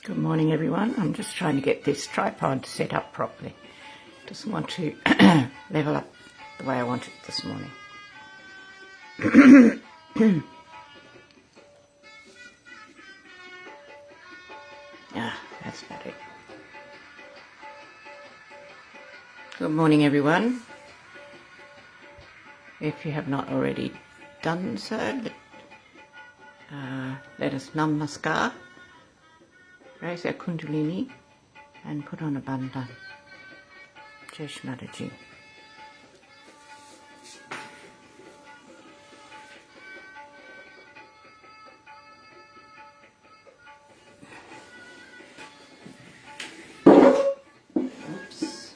Good morning, everyone. I'm just trying to get this tripod set up properly. Just want to level up the way I want it this morning. That's about it. Good morning, everyone. If you have not already done so, let us namaskar, raise our kundalini and put on a bandhan. Shri Mataji. Oops.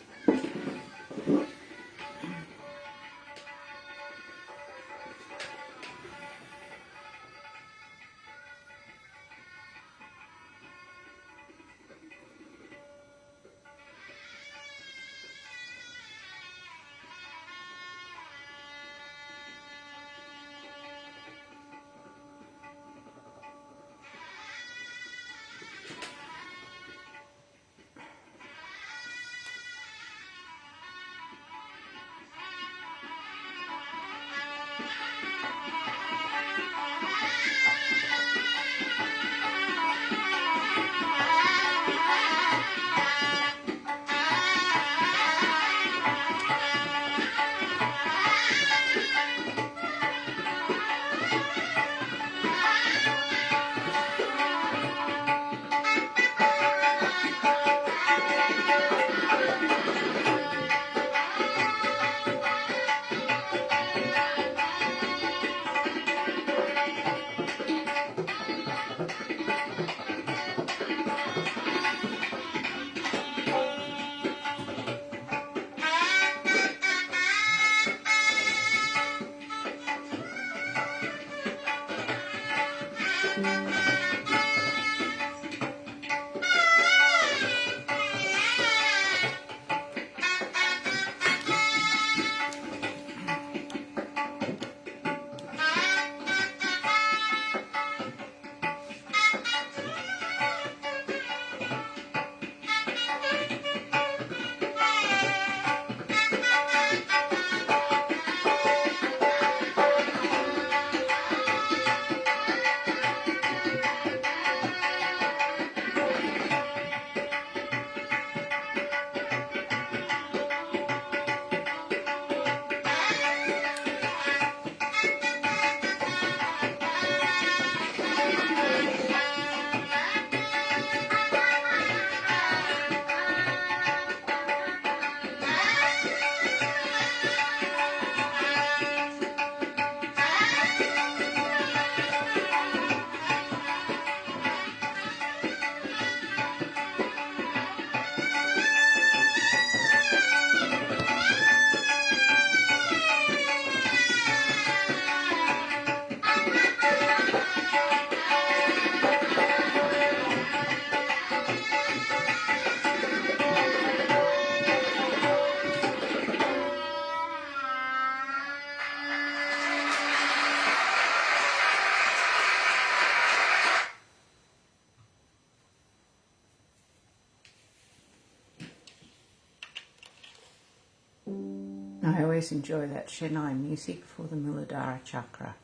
always enjoy that Chennai music for the Muladhara chakra.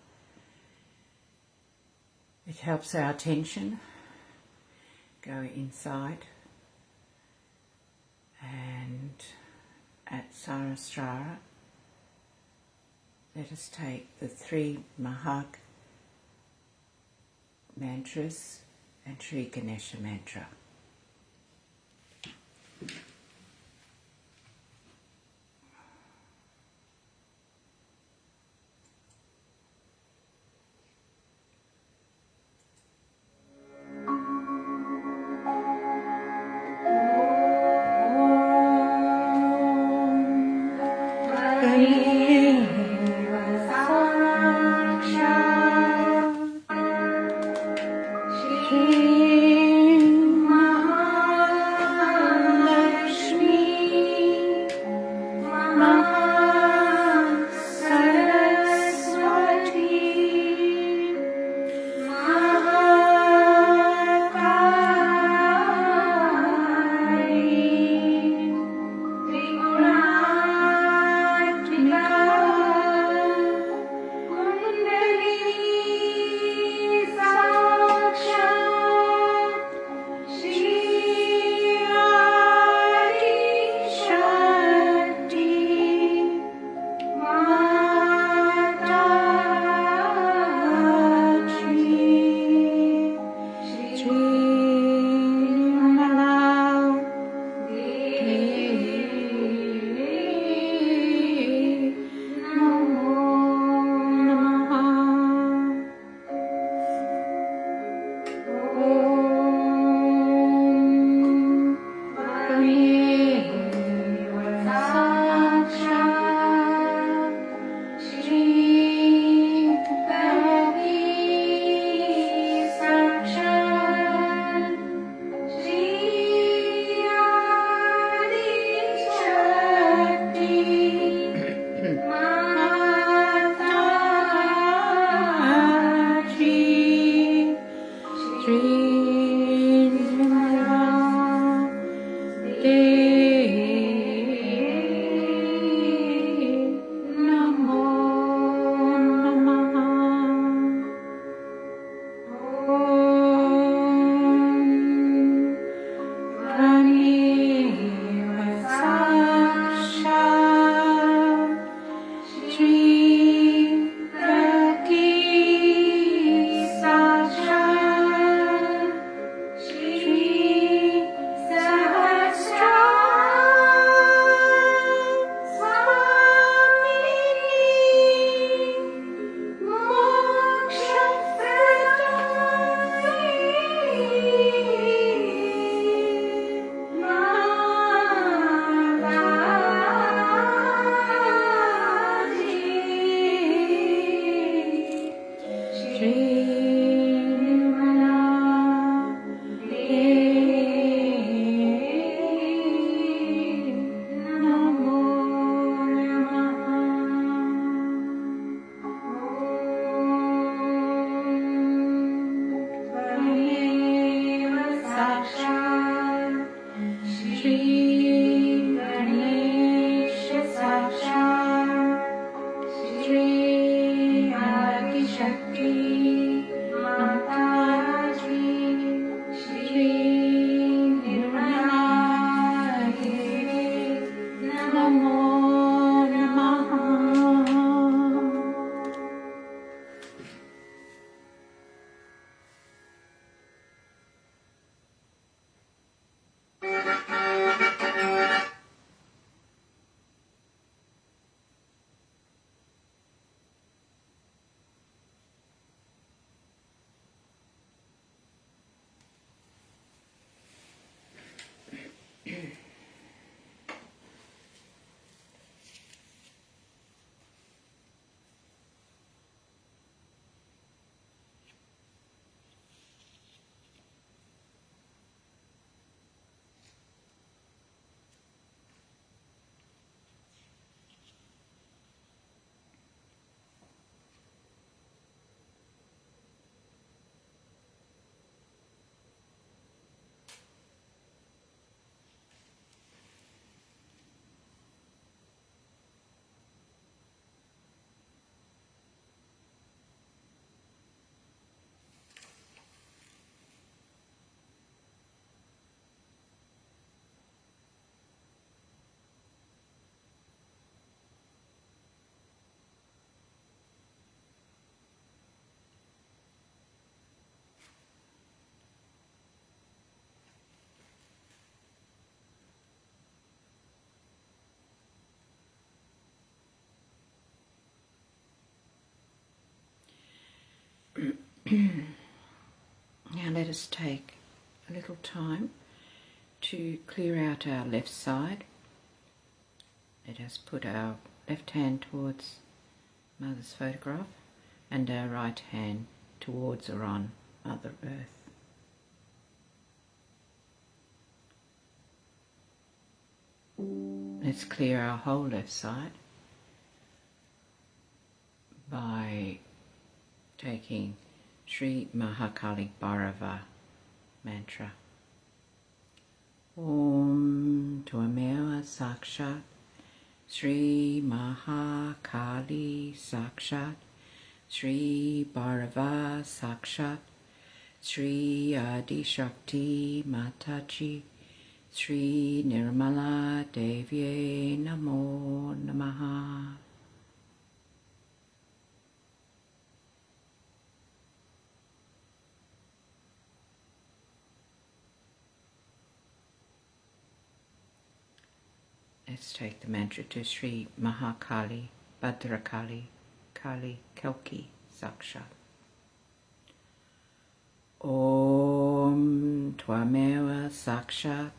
It helps our attention go inside, and at Sarasrara, let us take the 3 Mahag mantras and Sri Ganesha mantra. Now let us take a little time to clear out our left side. Let us put our left hand towards Mother's photograph and our right hand towards or on Mother Earth. Let's clear our whole left side by taking Shri Mahakali Bhairava mantra. Om Tvameva Sakshat Shri Mahakali Sakshat Shri Bhairava Sakshat Shri Adi Shakti Mataji Shri Nirmala Devye Namo Namaha. Let's take the mantra to Shri Mahakali Bhadrakali Kali Kalki Sakshat. Om Tvameva Sakshat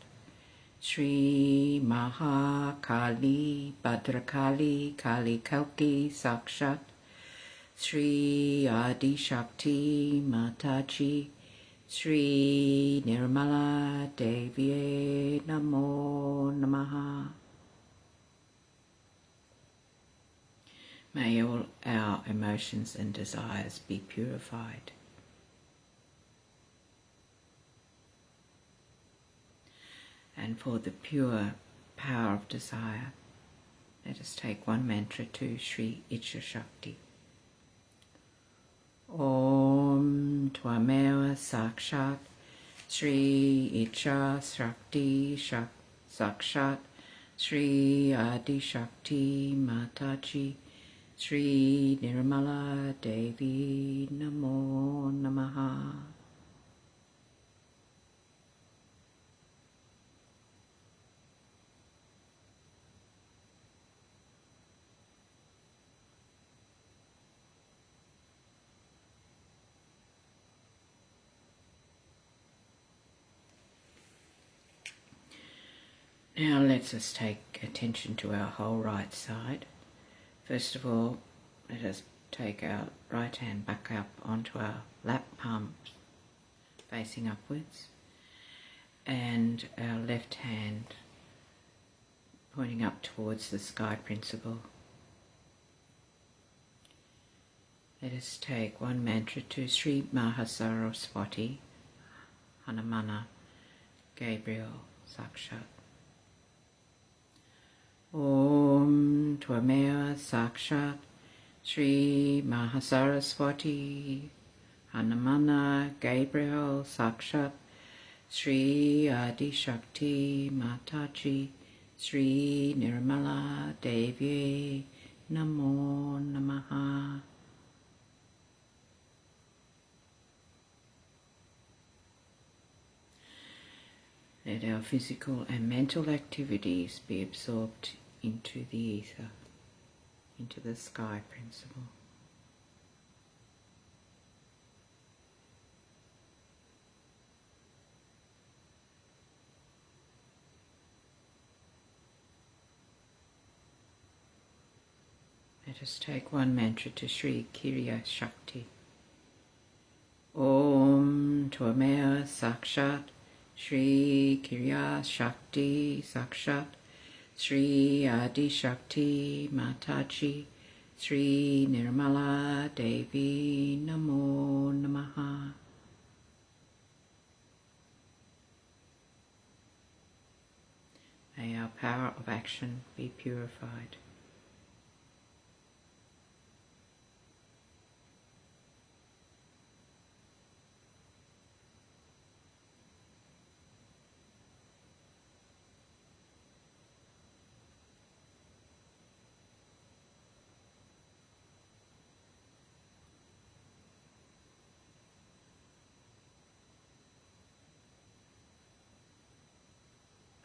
Shri Mahakali Bhadrakali Kali Kalki Sakshat Shri Adi Shakti Mataji Shri Nirmala Devye Namo Namaha. May all our emotions and desires be purified. And for the pure power of desire, let us take one mantra to Shri Icha Shakti. Om Tvameva Sakshat Shri Icha Shakti Sakshat Shri Adi Shakti Mataji Shri Nirmala Devi Namo Namaha. Now let us take attention to our whole right side. First of all, let us take our right hand back up onto our lap palms facing upwards and our left hand pointing up towards the sky principle. Let us take one mantra to Sri Mahasaraswati Hanumana Gabriel Sakshat. Om Tvameva Sakshat Shri Mahasaraswati Hanumana Gabriel Sakshat Shri Adi Shakti Mataji Shri Nirmala Devye Namo Namaha. Let our physical and mental activities be absorbed into the ether, into the sky principle. Let us take one mantra to Sri Kiriya Shakti. Om Tvameva Sakshat Shri Kiriya Shakti Sakshat Shri Adi Shakti Mataji Shri Nirmala Devi Namo Namaha. May our power of action be purified.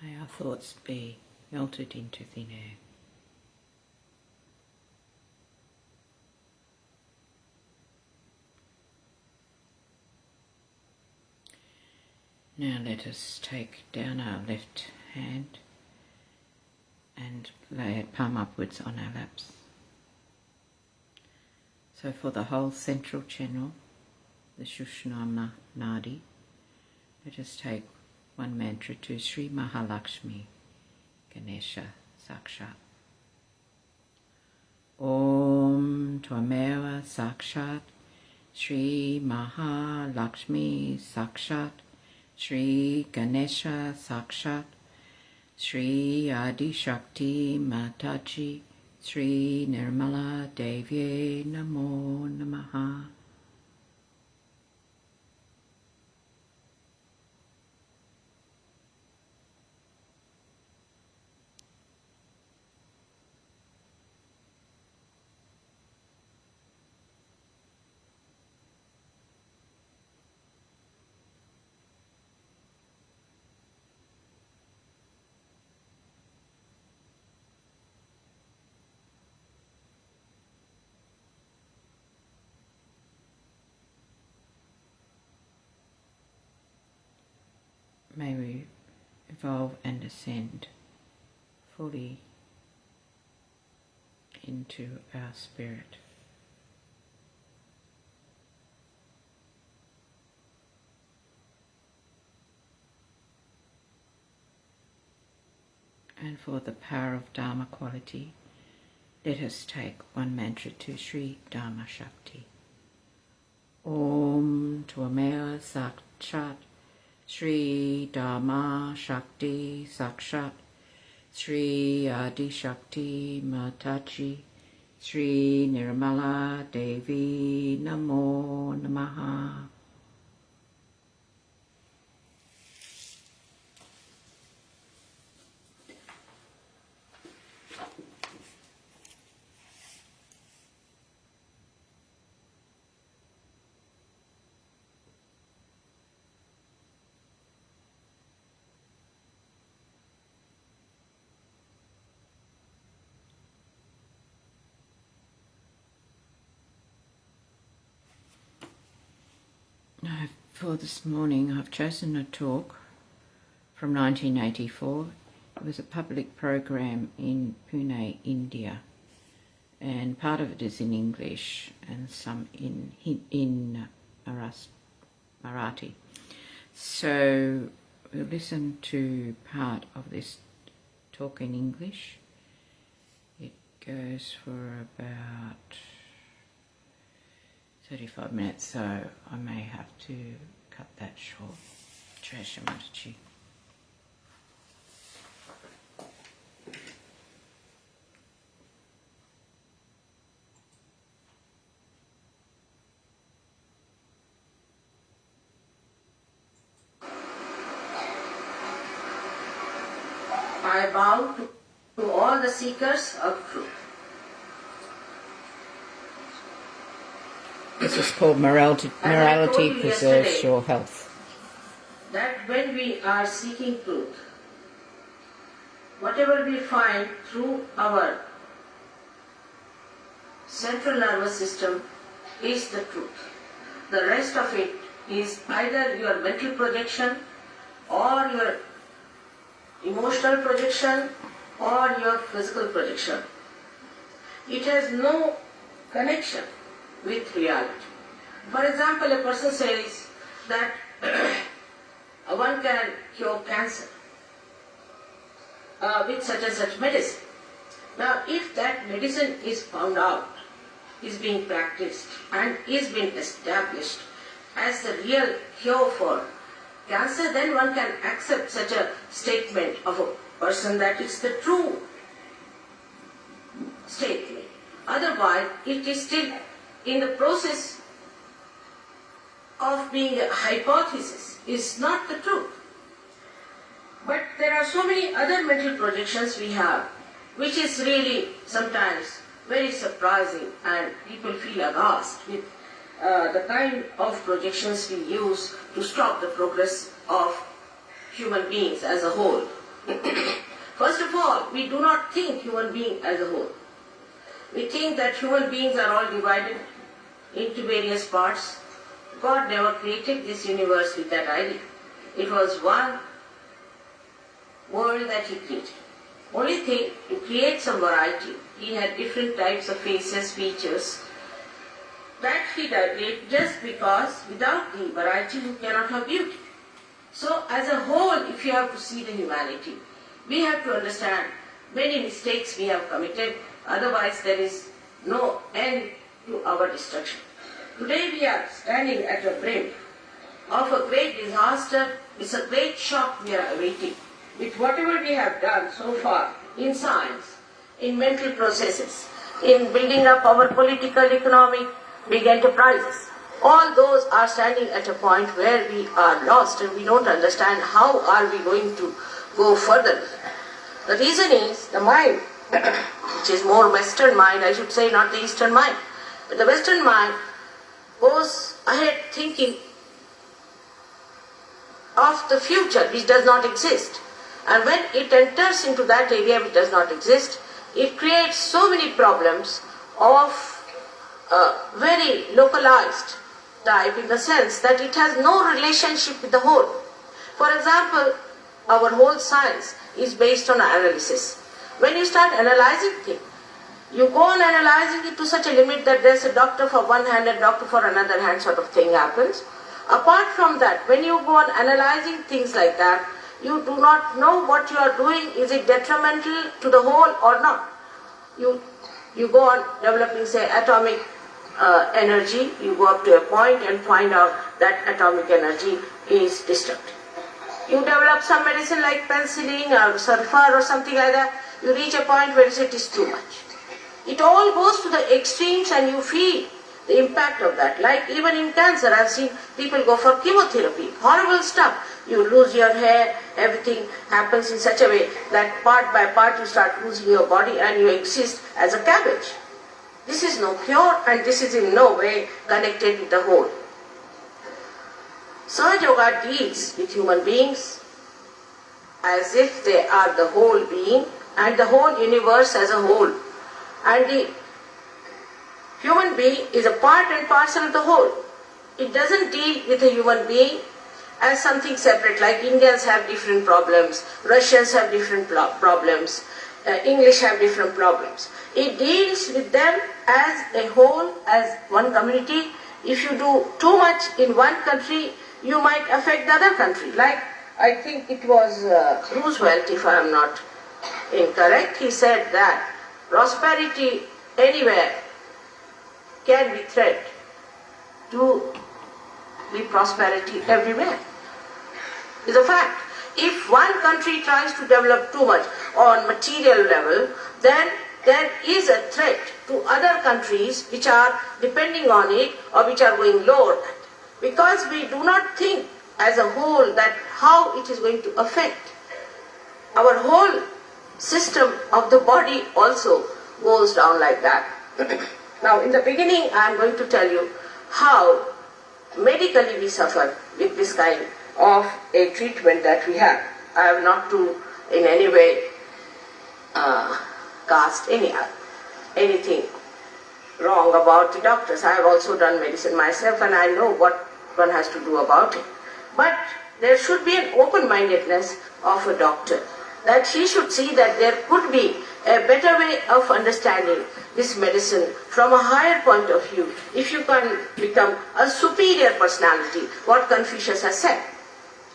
May our thoughts be melted into thin air. Now let us take down our left hand and lay it palm upwards on our laps. So for the whole central channel, the Shushna Nadi, let us take one mantra to Shri Mahalakshmi Ganesha Sakshat. Om Tvameva Sakshat Shri Mahalakshmi Sakshat Shri Ganesha Sakshat Shri Adi Shakti Mataji Shri Nirmala Devi Namo Namaha. May we evolve and ascend fully into our spirit. And for the power of Dharma quality, let us take one mantra to Sri Dharma Shakti. Om Tvameva Sakshat Shri Dharma Shakti Sakshat Shri Adi Shakti Mataji Shri Nirmala Devi Namo Namaha. Now, for this morning, I've chosen a talk from 1984. It was a public program in Pune, India, and part of it is in English and some in Marathi. So we'll listen to part of this talk in English. It goes for about 35 minutes, so I may have to cut that short. Shri Mataji. I bow to all the seekers of truth. This is called Morality Preserves Your Health. That when we are seeking truth, whatever we find through our central nervous system is the truth. The rest of it is either your mental projection or your emotional projection or your physical projection. It has no connection with reality. For example, a person says that one can cure cancer with such and such medicine. Now, if that medicine is found out, is being practiced and is being established as the real cure for cancer, then one can accept such a statement of a person that it's the true statement. Otherwise, it is still in the process of being a hypothesis, is not the truth. But there are so many other mental projections we have, which is really sometimes very surprising, and people feel aghast with the kind of projections we use to stop the progress of human beings as a whole. First of all, we do not think human being as a whole. We think that human beings are all divided into various parts. God never created this universe with that idea. It was one world that he created. Only thing, to create some variety, he had different types of faces, features, that he did just because without the variety you cannot have beauty. So as a whole, if you have to see the humanity, we have to understand many mistakes we have committed, otherwise there is no end to our destruction. Today we are standing at the brink of a great disaster. It's a great shock we are awaiting. With whatever we have done so far in science, in mental processes, in building up our political, economic, big enterprises, all those are standing at a point where we are lost and we don't understand how are we going to go further. The reason is the mind, which is more Western mind, I should say, not the Eastern mind. But the Western mind goes ahead thinking of the future which does not exist. And when it enters into that area which does not exist, it creates so many problems of very localized type, in the sense that it has no relationship with the whole. For example, our whole science is based on analysis. When you start analyzing things, you go on analyzing it to such a limit that there's a doctor for one hand and doctor for another hand sort of thing happens. Apart from that, when you go on analyzing things like that, you do not know what you are doing. Is it detrimental to the whole or not? You go on developing, say, atomic energy. You go up to a point and find out that atomic energy is destructive. You develop some medicine like penicillin or sulfur or something like that. You reach a point where it is too much. It all goes to the extremes and you feel the impact of that. Like even in cancer, I've seen people go for chemotherapy. Horrible stuff. You lose your hair, everything happens in such a way that part by part you start losing your body and you exist as a cabbage. This is no cure and this is in no way connected with the whole. Sahaja Yoga deals with human beings as if they are the whole being and the whole universe as a whole. And the human being is a part and parcel of the whole. It doesn't deal with a human being as something separate, like Indians have different problems, Russians have different problems, English have different problems. It deals with them as a whole, as one community. If you do too much in one country, you might affect the other country. Like, I think it was Roosevelt, if I am not incorrect, he said that prosperity anywhere can be threat to the prosperity everywhere. It's a fact. If one country tries to develop too much on material level, then there is a threat to other countries which are depending on it or which are going lower. Because we do not think as a whole that how it is going to affect. Our whole system of the body also goes down like that. Now in the beginning I am going to tell you how medically we suffer with this kind of a treatment that we have. I have not to in any way cast anything wrong about the doctors. I have also done medicine myself and I know what one has to do about it. But there should be an open-mindedness of a doctor, that he should see that there could be a better way of understanding this medicine from a higher point of view. If you can become a superior personality, what Confucius has said.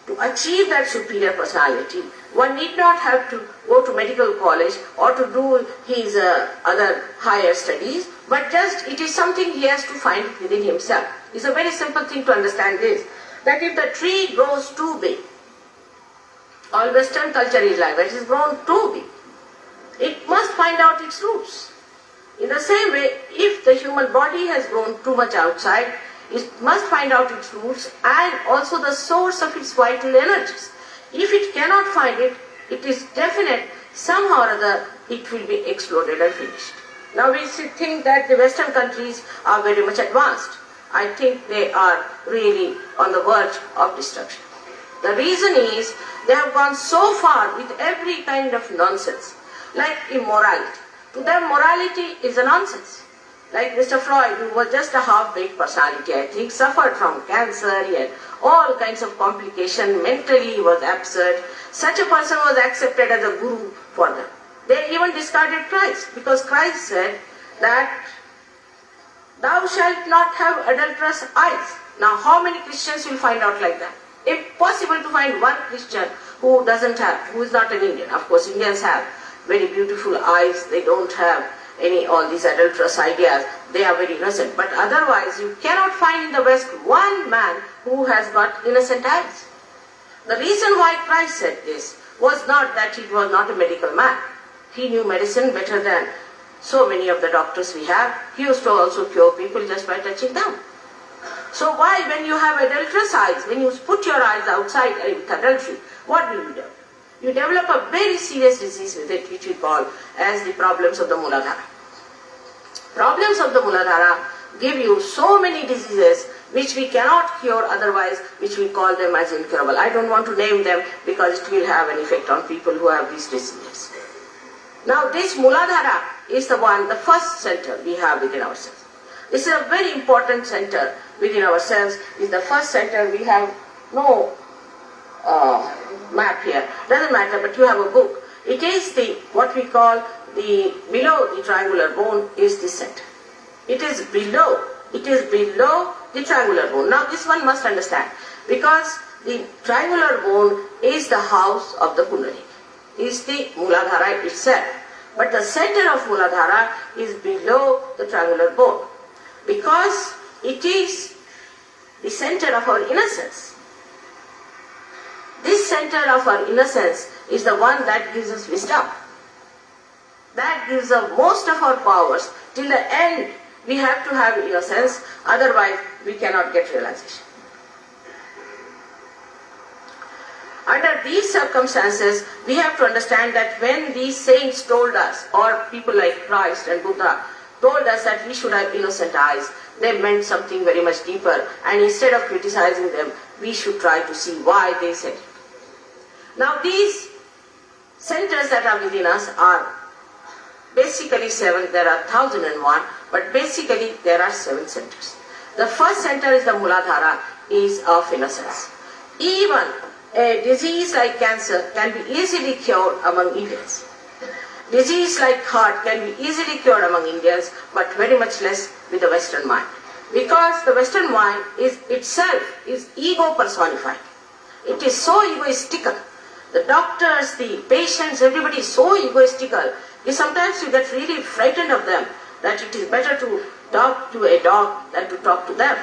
To achieve that superior personality, one need not have to go to medical college or to do his other higher studies, but just it is something he has to find within himself. It's a very simple thing to understand this, that if the tree grows too big, all Western culture is like that, it is grown too big, it must find out its roots. In the same way, if the human body has grown too much outside, it must find out its roots and also the source of its vital energies. If it cannot find it, it is definite somehow or other it will be exploded and finished. Now we think that the Western countries are very much advanced. I think they are really on the verge of destruction. The reason is they have gone so far with every kind of nonsense, like immorality. To them morality is a nonsense. Like Mr. Freud, who was just a half-baked personality, I think, suffered from cancer, he had all kinds of complications, mentally he was absurd. Such a person was accepted as a guru for them. They even discarded Christ, because Christ said that thou shalt not have adulterous eyes. Now how many Christians will find out like that? Impossible to find one Christian who is not an Indian. Of course, Indians have very beautiful eyes, they don't have all these adulterous ideas, they are very innocent. But otherwise, you cannot find in the West one man who has got innocent eyes. The reason why Christ said this was not that he was not a medical man. He knew medicine better than so many of the doctors we have. He used to also cure people just by touching them. So why, when you have adulterous eyes, when you put your eyes outside with adultery, what will you do? You develop a very serious disease with it, which we call as the problems of the Muladhara. Problems of the Muladhara give you so many diseases which we cannot cure otherwise, which we call them as incurable. I don't want to name them because it will have an effect on people who have these diseases. Now this Muladhara is the first center we have within ourselves. This is a very important center within ourselves. It's the first center. We have no map here. Doesn't matter, but you have a book. It is what we call below the triangular bone is the center. It is below the triangular bone. Now this one must understand, because the triangular bone is the house of the Kundalini, is the Muladhara itself. But the center of Muladhara is below the triangular bone, because it is the center of our innocence. This center of our innocence is the one that gives us wisdom. That gives us most of our powers. Till the end, we have to have innocence, otherwise we cannot get realization. Under these circumstances, we have to understand that when these saints told us, or people like Christ and Buddha told us that we should have innocent eyes, they meant something very much deeper, and instead of criticizing them, we should try to see why they said it. Now these centers that are within us are basically 7, there are 1001, but basically there are 7 centers. The first center is the Muladhara, is of innocence. Even a disease like cancer can be easily cured among Indians. Disease like heart can be easily cured among Indians, but very much less with the Western mind. Because the Western mind itself is ego personified. It is so egoistical. The doctors, the patients, everybody is so egoistical. Sometimes you get really frightened of them, that it is better to talk to a dog than to talk to them.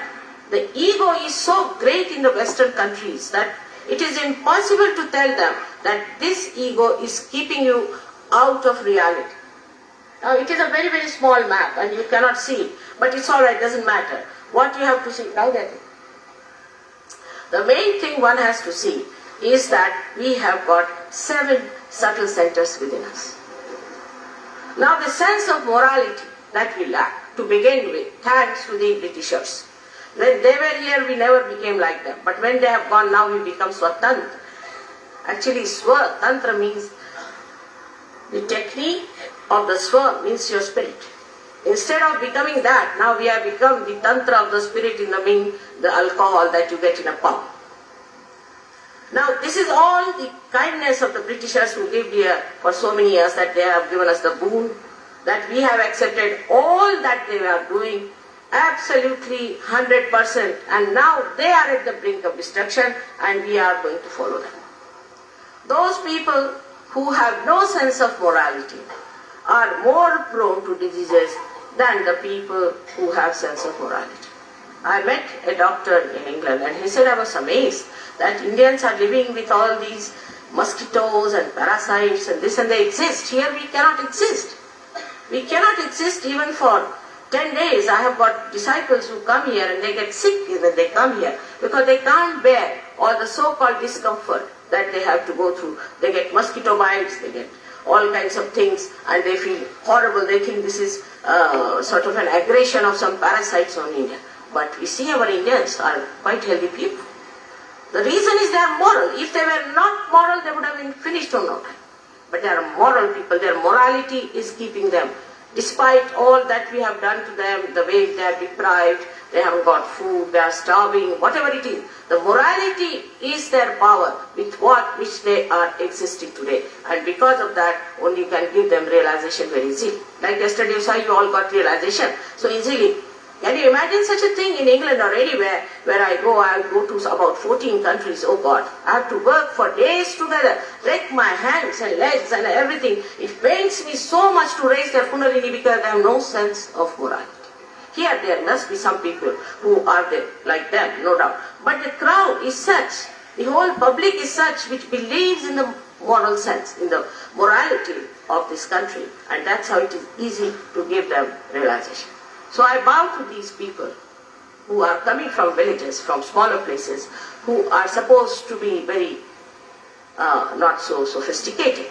The ego is so great in the Western countries that it is impossible to tell them that this ego is keeping you out of reality. Now it is a very, very small map and you cannot see, but it's alright, doesn't matter. What you have to see, now that the main thing one has to see is that we have got 7 subtle centers within us. Now the sense of morality that we lack, to begin with, thanks to the Britishers. When they were here, we never became like them. But when they have gone, now we become Swatantra. Actually, Swatantra means the technique of the Swa means your spirit. Instead of becoming that, now we have become the Tantra of the spirit, in the mean the alcohol that you get in a pub. Now this is all the kindness of the Britishers who lived here for so many years, that they have given us the boon, that we have accepted all that they are doing, absolutely 100%, and now they are at the brink of destruction and we are going to follow them. Those people who have no sense of morality are more prone to diseases than the people who have sense of morality. I met a doctor in England and he said, I was amazed that Indians are living with all these mosquitoes and parasites and this, and they exist. Here we cannot exist. We cannot exist even for 10 days. I have got disciples who come here and they get sick when they come here because they can't bear all the so-called discomfort that they have to go through. They get mosquito bites, they get all kinds of things, and they feel horrible. They think this is sort of an aggression of some parasites on India. But we see our Indians are quite healthy people. The reason is they are moral. If they were not moral, they would have been finished on no time. But they are moral people. Their morality is keeping them Despite all that we have done to them, the way they are deprived, they haven't got food, they are starving, whatever it is, the morality is their power with which they are existing today. And because of that, only you can give them realization very easily. Like yesterday you saw, you all got realization so easily. Can you imagine such a thing in England or anywhere where I go to about 14 countries, oh God, I have to work for days together, wreck my hands and legs and everything. It pains me so much to raise their Kundalini because they have no sense of morality. Here there must be some people who are there, like them, no doubt. But the crowd is such, the whole public is such which believes in the moral sense, in the morality of this country. And that's how it is easy to give them realization. So I bow to these people who are coming from villages, from smaller places, who are supposed to be very not so sophisticated,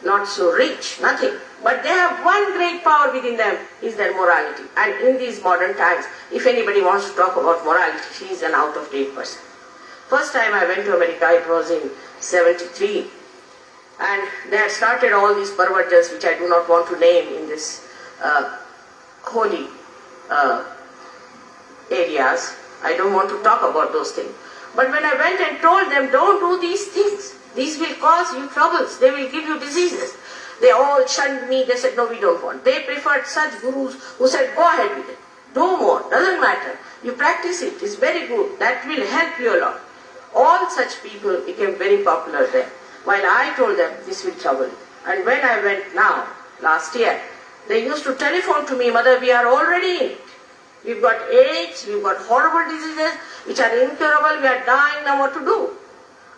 not so rich, nothing. But they have one great power within them, is their morality. And in these modern times, if anybody wants to talk about morality, she is an out-of-date person. First time I went to America, it was in 73. And they had started all these perverters, which I do not want to name in this holy areas. I don't want to talk about those things. But when I went and told them, don't do these things, these will cause you troubles, they will give you diseases. They all shunned me, they said, no, we don't want. They preferred such gurus who said, go ahead with it, do more, doesn't matter. You practice it, it's very good, that will help you a lot. All such people became very popular there. While I told them, this will trouble you. And when I went now, last year, they used to telephone to me, Mother, we are already in it. We've got AIDS, we've got horrible diseases, which are incurable, we are dying, now what to do?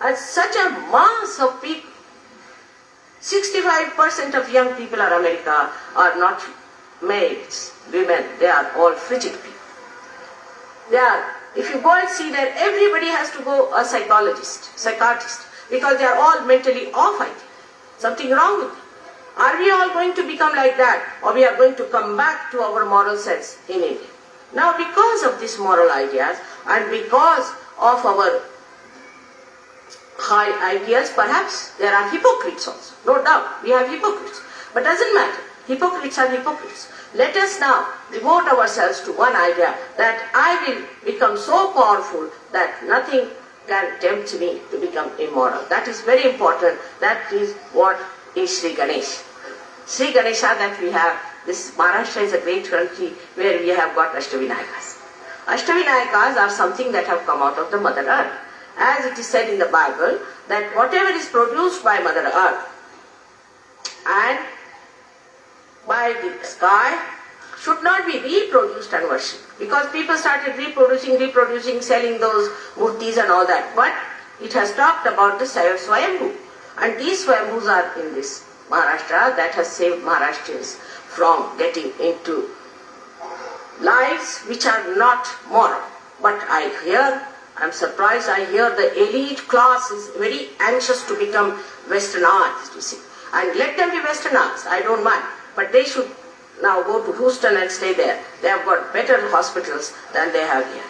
And such a mass of people, 65% of young people in America are not males, women, they are all frigid people. They are, if you go and see that everybody has to go a psychiatrist, because they are all mentally off, I think. Something wrong with them. Are we all going to become like that, or we are going to come back to our moral sense in India? Now because of these moral ideas and because of our high ideas, perhaps there are hypocrites also. No doubt, we have hypocrites. But doesn't matter. Hypocrites are hypocrites. Let us now devote ourselves to one idea, that I will become so powerful that nothing can tempt me to become immoral. That is very important. That is what is Sri Ganesh. Sri Ganesha that we have, this Maharashtra is a great country where we have got Ashtavinayakas. Ashtavinayakas are something that have come out of the Mother Earth. As it is said in the Bible, that whatever is produced by Mother Earth and by the sky should not be reproduced and worshipped. Because people started reproducing, selling those murtis and all that. But it has talked about the Swayambhu. And these Swayambhus are in this Maharashtra that has saved Maharashtrians from getting into lives which are not moral. But I'm surprised, I hear the elite class is very anxious to become westernized, you see. And let them be westernized, I don't mind. But they should now go to Houston and stay there. They have got better hospitals than they have here.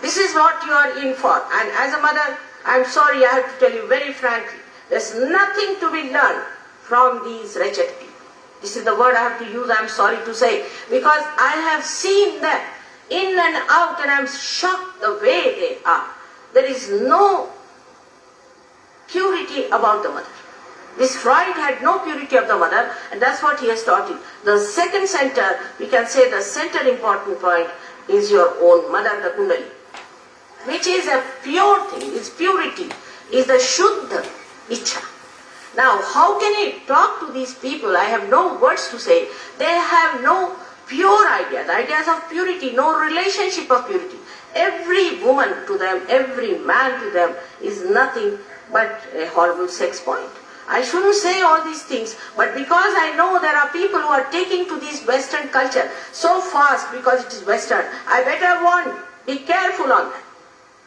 This is what you are in for. And as a mother, I'm sorry, I have to tell you very frankly, there's nothing to be learned from these wretched people. This is the word I have to use, I'm sorry to say, because I have seen them in and out and I'm shocked the way they are. There is no purity about the mother. This Freud had no purity of the mother, and that's what he has taught it. The second center, we can say the center important point is your own mother, the Kundalini, which is a pure thing, is purity, is the Shuddha Icha. Now, how can I talk to these people? I have no words to say. They have no pure ideas of purity, no relationship of purity. Every woman to them, every man to them is nothing but a horrible sex point. I shouldn't say all these things, but because I know there are people who are taking to this Western culture so fast because it is Western, I better warn, be careful on that.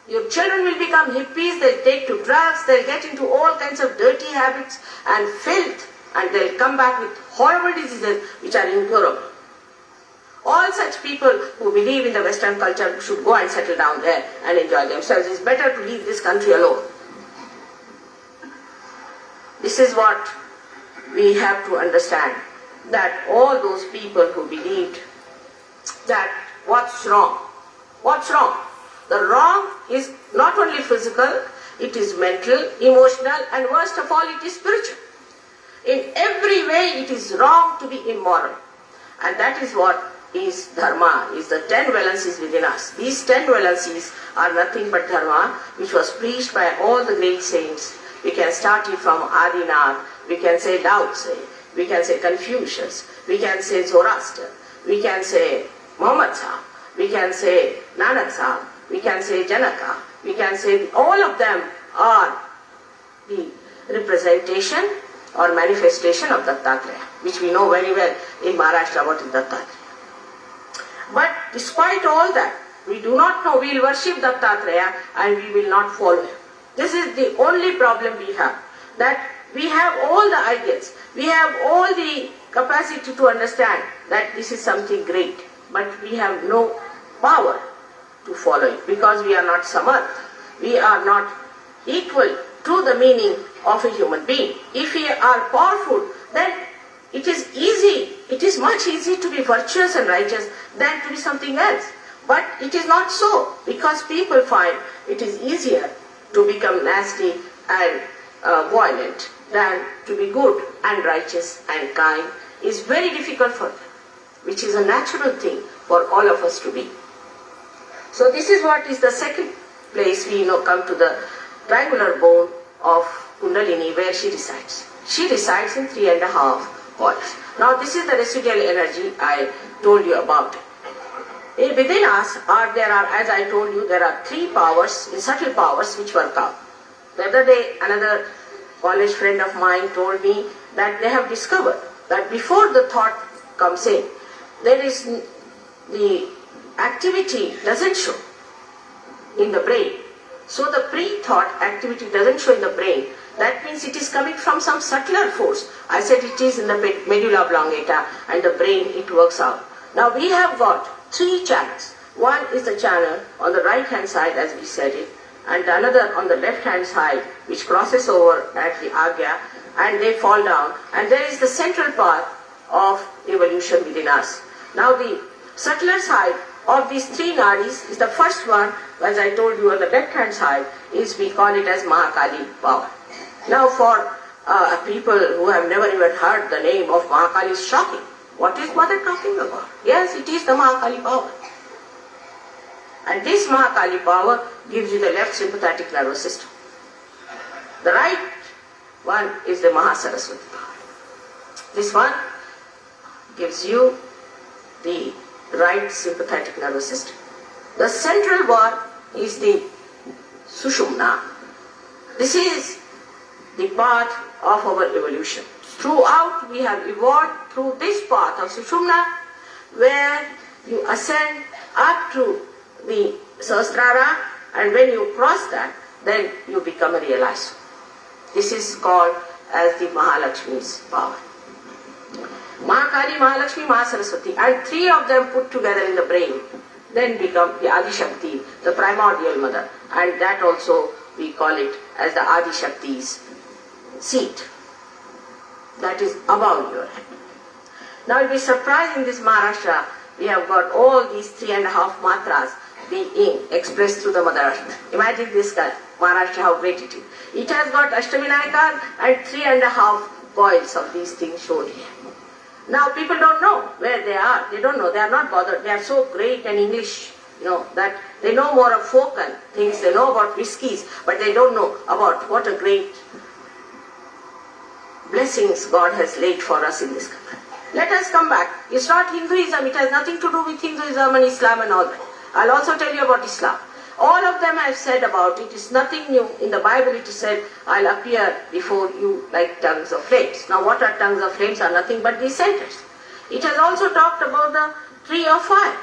Your children will become hippies, they'll take to drugs, they'll get into all kinds of dirty habits and filth, and they'll come back with horrible diseases which are incurable. All such people who believe in the Western culture should go and settle down there and enjoy themselves. It's better to leave this country alone. This is what we have to understand. that all those people who believed that what's wrong? What's wrong? The wrong is not only physical, it is mental, emotional, and worst of all, it is spiritual. In every way, it is wrong to be immoral. And that is what is dharma, is the 10 valencies within us. These 10 valencies are nothing but dharma, which was preached by all the great saints. We can start it from Adinath, we can say Lao Tse, we can say Confucius, we can say Zoroaster, we can say Muhammad Sahib, we can say Nanak Sahib, we can say Janaka, we can say all of them are the representation or manifestation of Dattatreya, which we know very well in Maharashtra what is Dattatreya. But despite all that, we do not know, we will worship Dattatreya and we will not follow him. This is the only problem we have, that we have all the ideas, we have all the capacity to understand that this is something great, but we have no power to follow it because we are not samarth, we are not equal to the meaning of a human being. If we are powerful, then it is easy, it is much easier to be virtuous and righteous than to be something else. But it is not so, because people find it is easier to become nasty and violent than to be good and righteous and kind. Is very difficult for them, which is a natural thing for all of us to be. So this is what is the second place we come to the triangular bone of Kundalini, where she resides. She resides in 3.5 coils. Now this is the residual energy I told you about. Within us there are, as I told you, there are 3 powers, subtle powers which work out. The other day another college friend of mine told me that they have discovered that before the thought comes in, there is the activity doesn't show in the brain. So the pre-thought activity doesn't show in the brain. That means it is coming from some subtler force. I said it is in the medulla oblongata and the brain it works out. Now we have got 3 channels. One is the channel on the right hand side as we said it, and another on the left hand side which crosses over at the agya and they fall down, and there is the central path of evolution within us. Now the subtler side of these 3 nadis is the first one, as I told you on the left hand side, is we call it as Mahakali power. Now for people who have never even heard the name of Mahakali, is shocking. What is mother talking about? Yes, it is the Mahakali power. And this Mahakali power gives you the left sympathetic nervous system. The right one is the Mahasaraswati power. This one gives you the right sympathetic nervous system. The central one is the Sushumna. This is the path of our evolution. Throughout we have evolved through this path of Sushumna, where you ascend up to the Sahasrara, and when you cross that, then you become a realizer. This is called as the Mahalakshmi's power. Mahakali, Mahalakshmi, Mahasaraswati, and 3 of them put together in the brain then become the Adi Shakti, the primordial mother, and that also we call it as the Adi Shakti's seat. That is above your head. Now it will be surprising in this Maharashtra, we have got all these 3.5 matras being expressed through the Mother Earth. Imagine this Maharashtra, how great it is. It has got Ashtavinayaka and 3.5 coils of these things shown here. Now people don't know where they are. They don't know. They are not bothered. They are so great in English, that they know more of folk and things. They know about whiskies, but they don't know about what a great blessings God has laid for us in this country. Let us come back. It's not Hinduism. It has nothing to do with Hinduism and Islam and all that. I'll also tell you about Islam. All of them I have said about it. It's nothing new. In the Bible it is said, I'll appear before you like tongues of flames. Now what are tongues of flames? Are nothing but these centers. It has also talked about the tree of fire,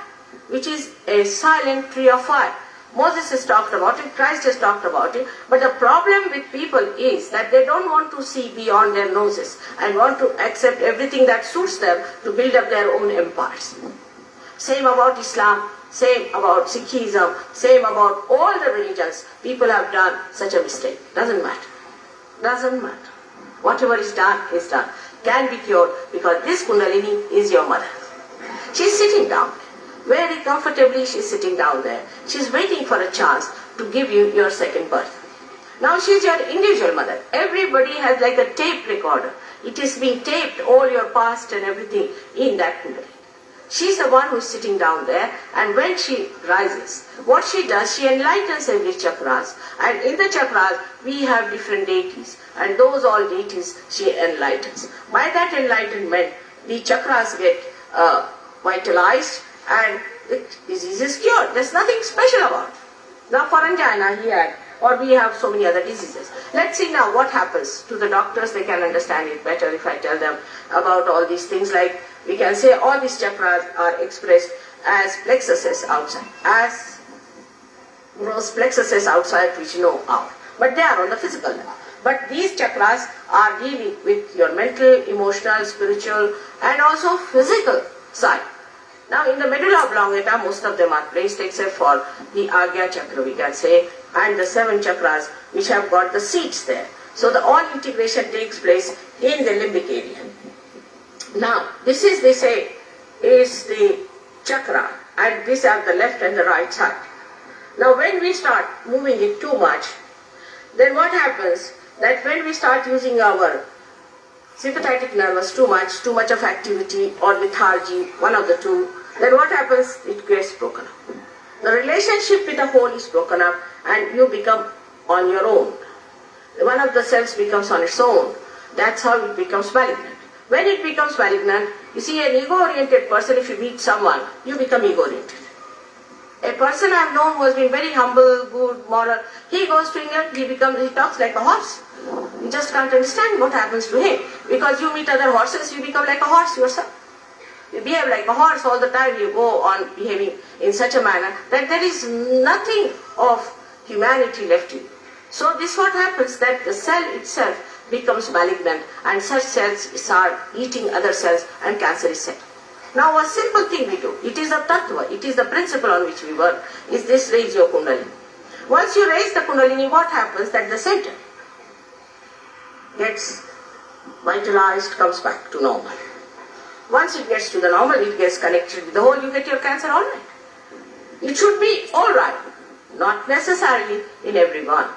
which is a silent tree of fire. Moses has talked about it, Christ has talked about it, but the problem with people is that they don't want to see beyond their noses and want to accept everything that suits them to build up their own empires. Same about Islam, same about Sikhism, same about all the religions. People have done such a mistake. Doesn't matter. Doesn't matter. Whatever is done is done. can be cured because this Kundalini is your mother. She's sitting down. Very comfortably she's sitting down there. She's waiting for a chance to give you your second birth. Now she's your individual mother. Everybody has like a tape recorder. It is being taped, all your past and everything in that Kundalini. She's the one who's sitting down there, and when she rises, what she does, she enlightens every chakras, and in the chakras we have different deities, and those all deities she enlightens. By that enlightenment, the chakras get vitalized and the disease is cured. There's nothing special about it. Now for angina he had, or we have so many other diseases. Let's see now what happens to the doctors. They can understand it better if I tell them about all these things. Like we can say all these chakras are expressed as plexuses outside, as those plexuses outside which know out. But they are on the physical level. But these chakras are dealing with your mental, emotional, spiritual and also physical side. Now in the medulla oblongata, most of them are placed except for the Agya chakra, we can say, and the 7 chakras which have got the seats there. So the all integration takes place in the limbic area. Now this is, they say, is the chakra, and these are the left and the right side. Now when we start moving it too much, then what happens that when we start using our sympathetic nervous too much of activity or lethargy, one of the two, then what happens? It gets broken up. The relationship with the whole is broken up and you become on your own. One of the cells becomes on its own. That's how it becomes malignant. When it becomes malignant, you see, an ego-oriented person, if you meet someone, you become ego-oriented. A person I've known who has been very humble, good, moral, he goes to England, he talks like a horse. You just can't understand what happens to him. Because you meet other horses, you become like a horse yourself. You behave like a horse all the time, you go on behaving in such a manner that there is nothing of humanity left in you. So this is what happens, that the cell itself becomes malignant and such cells start eating other cells and cancer is set. Now a simple thing we do, it is a tattva, it is the principle on which we work, is this: raise your Kundalini. Once you raise the Kundalini, what happens? That the center gets vitalized, comes back to normal. Once it gets to the normal, it gets connected with the whole, you get your cancer all right. It should be all right, not necessarily in everyone,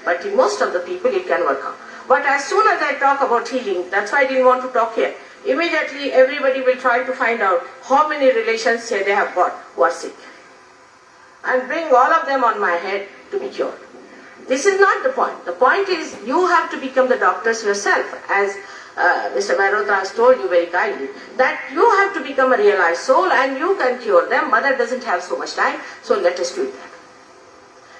but in most of the people it can work out. But as soon as I talk about healing, that's why I didn't want to talk here. Immediately everybody will try to find out how many relations say they have got who are sick, and bring all of them on my head to be cured. This is not the point. The point is you have to become the doctors yourself, as Mr. Mehrotra has told you very kindly, that you have to become a realized soul and you can cure them. Mother doesn't have so much time, so let us do that.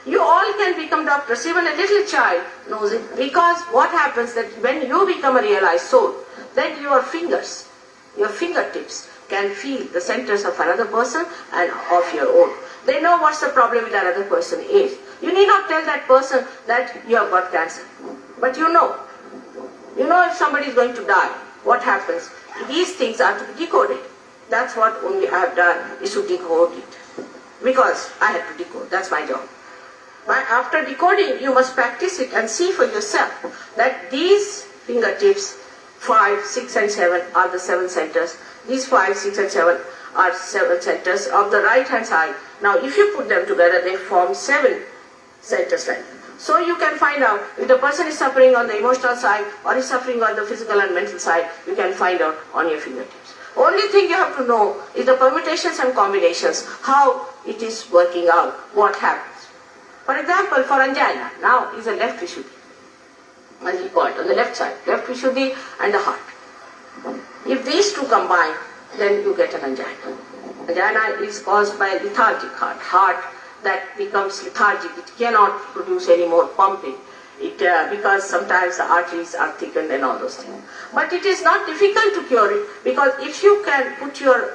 You all can become doctors, even a little child knows it, because what happens that when you become a realized soul, then your fingers, your fingertips can feel the centers of another person and of your own. They know what's the problem with that other person is. You need not tell that person that you have got cancer, but you know if somebody is going to die, what happens? These things are to be decoded. That's what only I have done, is to decode it. Because I had to decode, that's my job. But after decoding, you must practice it and see for yourself that these fingertips, 5, 6 and 7 are the 7 centers. These 5, 6 and 7 are 7 centers of the right hand side. Now if you put them together, they form 7 centers like that. So you can find out if the person is suffering on the emotional side or is suffering on the physical and mental side, you can find out on your fingertips. Only thing you have to know is the permutations and combinations, how it is working out, what happens. For example, for angina, now is a left Vishuddhi, as we call it, on the left side, left Vishuddhi and the heart. If these two combine, then you get an angina. Angina is caused by lethargic heart that becomes lethargic. It cannot produce any more pumping. Because sometimes the arteries are thickened and all those things. But it is not difficult to cure it, because if you can put your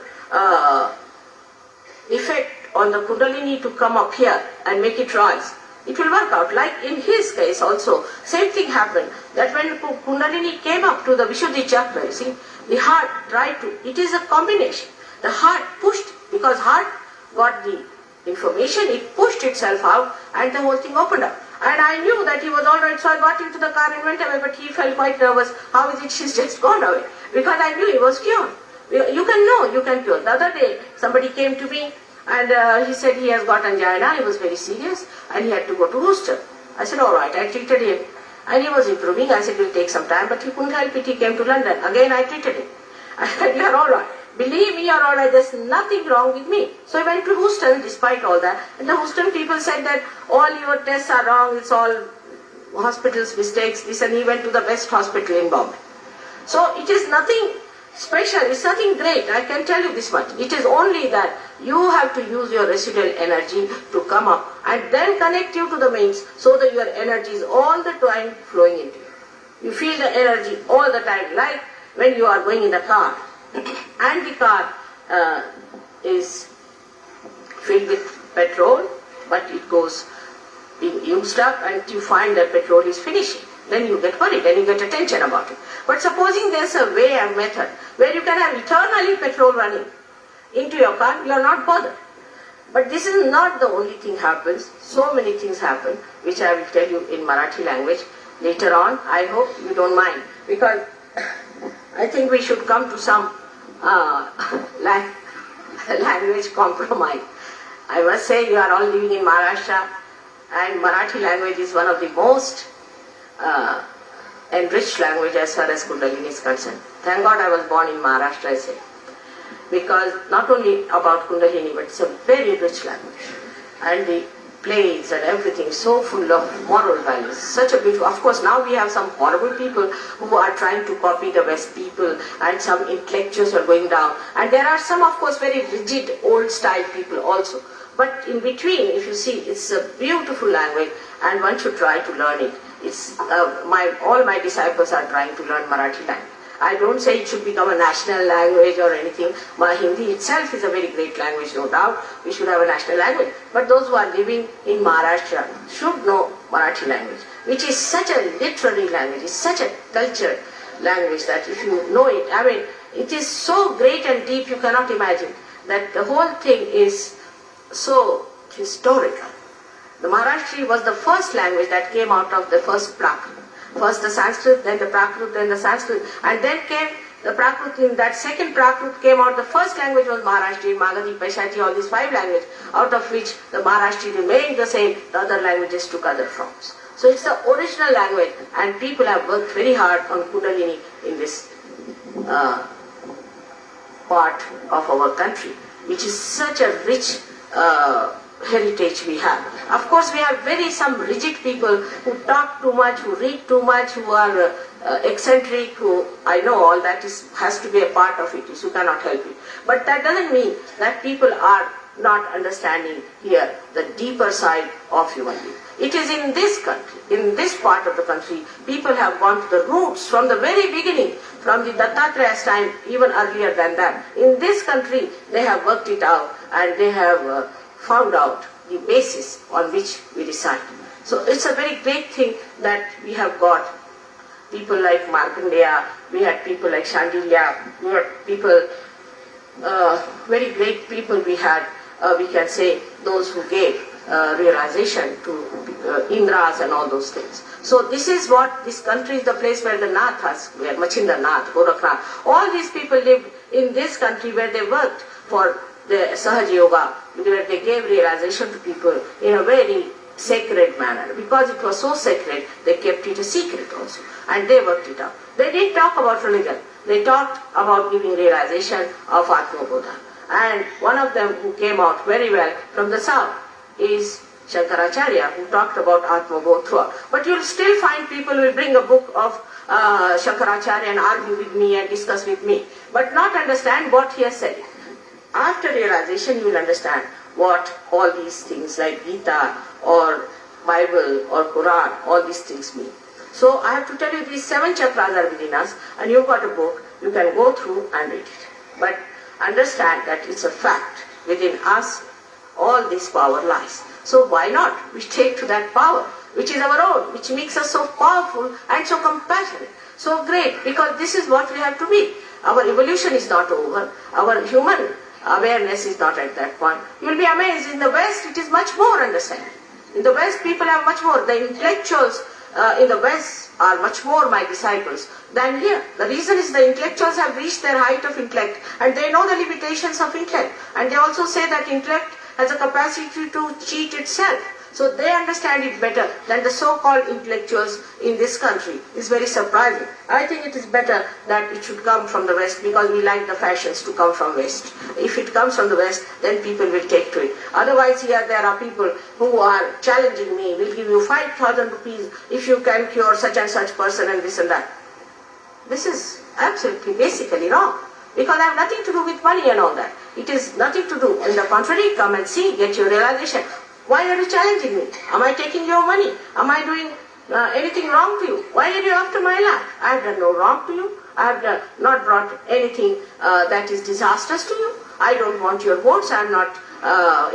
effect on the Kundalini to come up here and make it rise, it will work out. Like in his case also, same thing happened, that when Kundalini came up to the Vishuddhi chakra, you see, the heart tried to, it is a combination. The heart pushed, because heart got the information, it pushed itself out and the whole thing opened up. And I knew that he was all right, so I got into the car and went away, but he felt quite nervous. How is it she's just gone away? Because I knew he was cured. You can know, you can cure. The other day, somebody came to me and he said he has got angina, he was very serious, and he had to go to Worcester. I said, all right, I treated him. And he was improving. I said, it will take some time, but he couldn't help it. He came to London. Again, I treated him. I said, you are all right. Believe me, you are all right. There's nothing wrong with me. So I went to Houston despite all that. And the Houston people said that all your tests are wrong. It's all hospital's mistakes. This, and he went to the best hospital in Bombay. So it is nothing special. It's nothing great. I can tell you this much. It is only that you have to use your residual energy to come up and then connect you to the mains so that your energy is all the time flowing into you. You feel the energy all the time, like when you are going in the car and the car is filled with petrol, but it goes being used up and you find that petrol is finishing. Then you get worried and you get attention about it. But supposing there's a way and method where you can have eternally petrol running into your car, you are not bothered. But this is not the only thing happens. So many things happen, which I will tell you in Marathi language later on. I hope you don't mind, because I think we should come to some language compromise. I must say, you are all living in Maharashtra, and Marathi language is one of the most enriched language as far as Kundalini is concerned. Thank God I was born in Maharashtra, I say. Because not only about Kundalini, but it's a very rich language. And the plays and everything so full of moral values. Such a beautiful, of course now we have some horrible people who are trying to copy the West people, and some intellectuals are going down. And there are some, of course, very rigid old style people also. But in between, if you see, it's a beautiful language and one should try to learn it. It's all my disciples are trying to learn Marathi language. I don't say it should become a national language or anything. Hindi itself is a very great language, no doubt. We should have a national language. But those who are living in Maharashtra should know Marathi language, which is such a literary language, it's such a cultured language that if you know it, I mean, it is so great and deep you cannot imagine. That the whole thing is so historical. The Maharashtra was the first language that came out of the first Prakrit. First the Sanskrit, then the Prakrit, then the Sanskrit, and then came the Prakrit. In that second Prakrit came out, the first language was Maharashtra, Magadhi, Paishati, all these 5 languages, out of which the Maharashtra remained the same, the other languages took other forms. So it's the original language, and people have worked very hard on Kundalini in this part of our country, which is such a rich heritage we have. Of course, we have some rigid people who talk too much, who read too much, who are eccentric, who, I know all that has to be a part of it, you cannot help it. But that doesn't mean that people are not understanding here the deeper side of human being. It is in this country, in this part of the country, people have gone to the roots from the very beginning, from the Dattatraya's time, even earlier than that. In this country, they have worked it out and they have found out the basis on which we decide. So it's a very great thing that we have got people like Markandeya, we had people like Shandilya, we had people, very great people we had, we can say those who gave realization to Indras and all those things. So this is what, this country is the place where the Nathas, where Machinder Nath, Gorakhnath, all these people lived in this country where they worked for the Sahaja Yoga, where they gave realization to people in a very sacred manner. Because it was so sacred, they kept it a secret also. And they worked it out. They didn't talk about religion. They talked about giving realization of Atma Bodha. And one of them who came out very well from the south is Shankaracharya, who talked about Atma Bodha throughout. But you'll still find people who will bring a book of Shankaracharya and argue with me and discuss with me, but not understand what he has said. After realization, you will understand what all these things like Gita or Bible or Quran, all these things mean. So I have to tell you, these 7 chakras are within us, and you've got a book, you can go through and read it. But understand that it's a fact, within us all this power lies. So why not we take to that power, which is our own, which makes us so powerful and so compassionate, so great, because this is what we have to be. Our evolution is not over, our human awareness is not at that point. You will be amazed, in the West it is much more understanding. In the West, people have much more. The intellectuals in the West are much more my disciples than here. The reason is the intellectuals have reached their height of intellect and they know the limitations of intellect. And they also say that intellect has a capacity to cheat itself. So they understand it better than the so-called intellectuals in this country. It's very surprising. I think it is better that it should come from the West because we like the fashions to come from West. If it comes from the West, then people will take to it. Otherwise, here there are people who are challenging me, will give you 5,000 rupees if you can cure such and such person and this and that. This is absolutely, basically wrong. Because I have nothing to do with money and all that. It is nothing to do. On the contrary, come and see, get your realization. Why are you challenging me? Am I taking your money? Am I doing anything wrong to you? Why are you after my life? I have done no wrong to you. I have not brought anything that is disastrous to you. I don't want your votes. I am not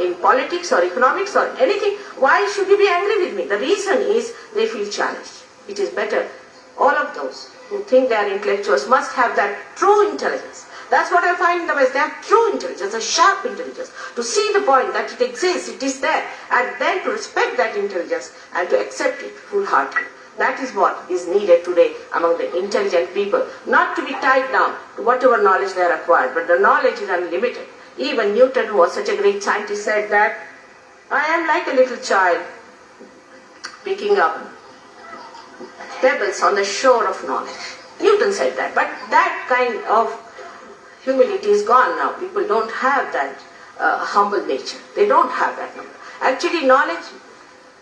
in politics or economics or anything. Why should you be angry with me? The reason is they feel challenged. It is better. All of those who think they are intellectuals must have that true intelligence. That's what I find in the West. They have true intelligence, a sharp intelligence, to see the point that it exists, it is there, and then to respect that intelligence and to accept it full-heartedly. That is what is needed today among the intelligent people. Not to be tied down to whatever knowledge they are acquired, but the knowledge is unlimited. Even Newton, who was such a great scientist, said that I am like a little child picking up pebbles on the shore of knowledge. Newton said that, but that kind of humility is gone now. People don't have that humble nature. They don't have that number. Actually, knowledge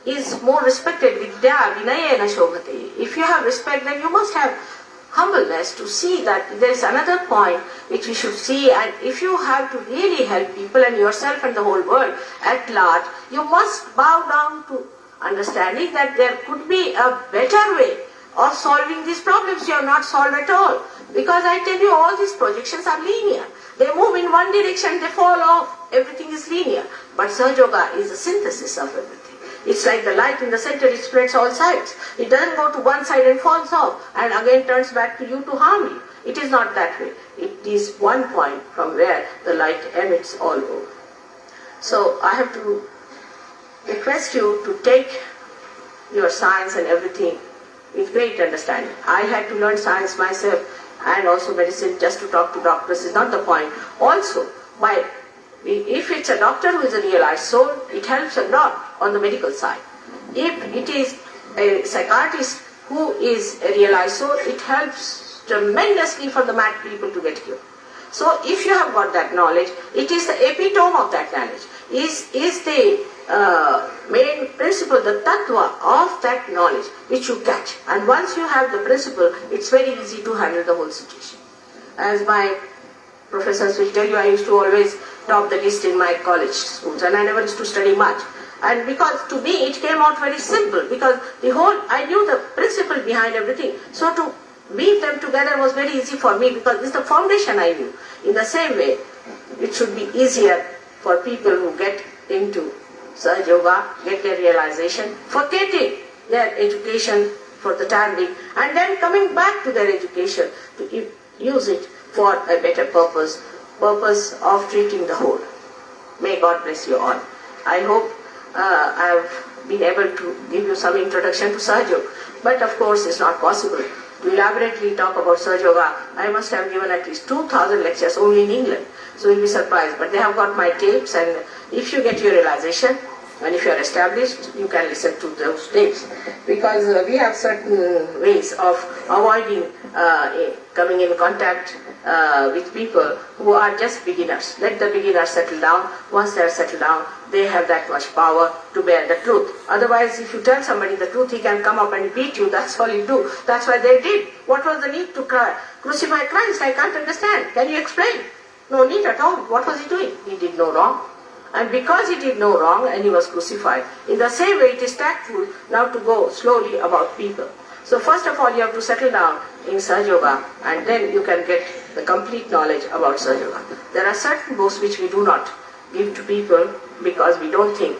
is more respected. Vidya vinayena shobhate. If you have respect, then you must have humbleness to see that there is another point which we should see. And if you have to really help people and yourself and the whole world at large, you must bow down to understanding that there could be a better way of solving these problems you have not solved at all. Because I tell you, all these projections are linear. They move in one direction, they fall off. Everything is linear. But Sahaja Yoga is a synthesis of everything. It's like the light in the center, it spreads all sides. It doesn't go to one side and falls off and again turns back to you to harm you. It is not that way. It is one point from where the light emits all over. So I have to request you to take your science and everything with great understanding. I had to learn science myself and also medicine just to talk to doctors is not the point. Also, if it's a doctor who is a realized soul, it helps a lot on the medical side. If it is a psychiatrist who is a realized soul, it helps tremendously for the mad people to get cured. So if you have got that knowledge, it is the epitome of that knowledge. Is the main principle, the tattva of that knowledge which you catch. And once you have the principle, it's very easy to handle the whole situation. As my professors will tell you, I used to always top the list in my college schools and I never used to study much. And because to me it came out very simple because I knew the principle behind everything. So to weave them together was very easy for me because it's the foundation I knew. In the same way, it should be easier for people who get into Sahaja Yoga, get their realization, forgetting their education for the time being, and then coming back to their education to use it for a better purpose of treating the whole. May God bless you all. I hope I have been able to give you some introduction to Sahaja Yoga, but of course it's not possible to elaborately talk about Sahaja Yoga. I must have given at least 2,000 lectures only in England, so you'll be surprised. But they have got my tapes, and if you get your realization, and if you are established, you can listen to those tapes. Because we have certain ways of avoiding coming in contact with people who are just beginners. Let the beginners settle down. Once they are settled down, they have that much power to bear the truth. Otherwise, if you tell somebody the truth, he can come up and beat you. That's all you do. That's why they did. What was the need to crucify Christ? I can't understand. Can you explain? No need at all. What was he doing? He did no wrong. And because he did no wrong and he was crucified, in the same way it is tactful now to go slowly about people. So first of all you have to settle down in Sahaja Yoga and then you can get the complete knowledge about Sahaja Yoga. There are certain books which we do not give to people because we don't think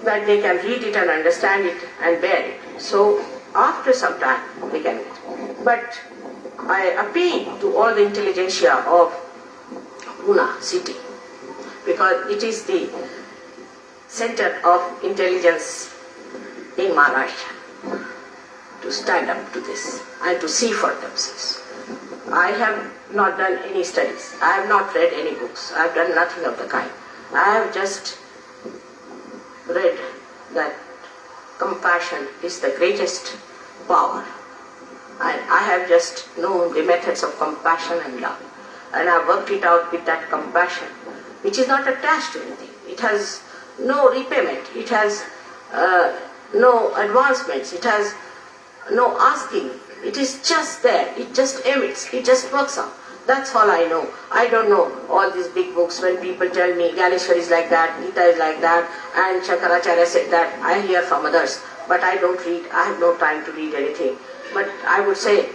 that they can read it and understand it and bear it. So after some time they can get it. But I appeal to all the intelligentsia of Pune city, because it is the center of intelligence in Maharashtra to stand up to this and to see for themselves. I have not done any studies. I have not read any books. I have done nothing of the kind. I have just read that compassion is the greatest power. And I have just known the methods of compassion and love. And I have worked it out with that compassion, which is not attached to anything. It has no repayment. It has no advancements. It has no asking. It is just there. It just emits. It just works out. That's all I know. I don't know all these big books. When people tell me Ganeshwar is like that, Gita is like that, and Shankaracharya said that, I hear from others. But I don't read. I have no time to read anything. But I would say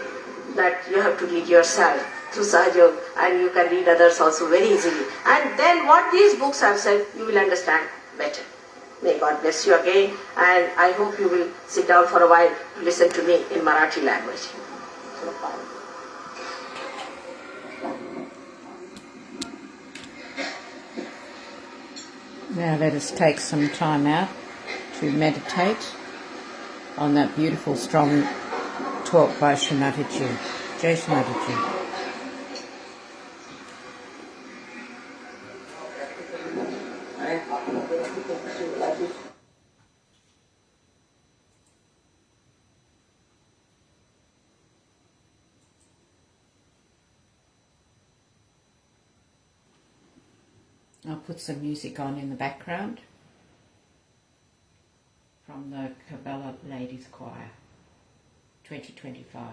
that you have to read yourself through Sahaja, and you can read others also very easily. And then what these books have said, you will understand better. May God bless you again, and I hope you will sit down for a while to listen to me in Marathi language. Now let us take some time out to meditate on that beautiful, strong talk by Shri Mataji. Jai Shri Mataji. I'll put some music on in the background from the Kabbalah Ladies Choir 2025.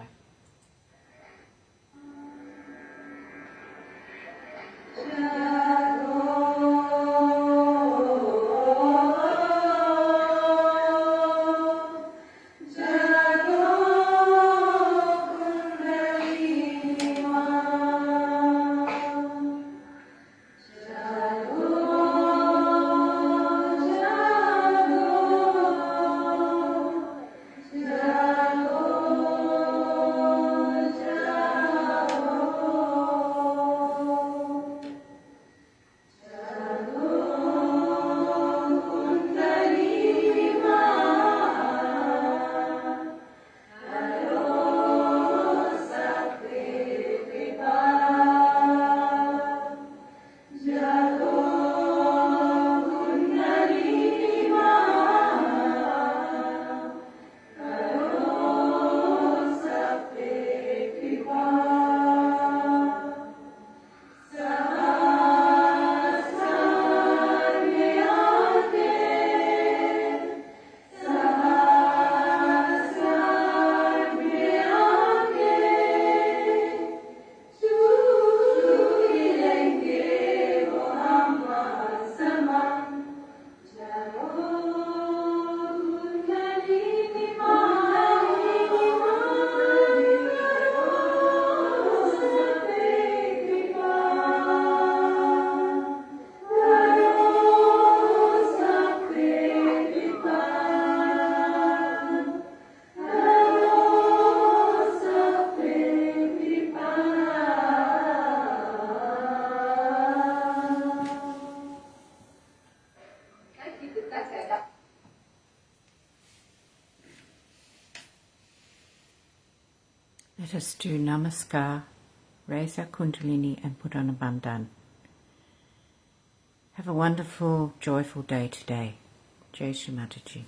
Let us do Namaskar, raise our Kundalini and put on a bandhan. Have a wonderful, joyful day today. Jai Shri Mataji.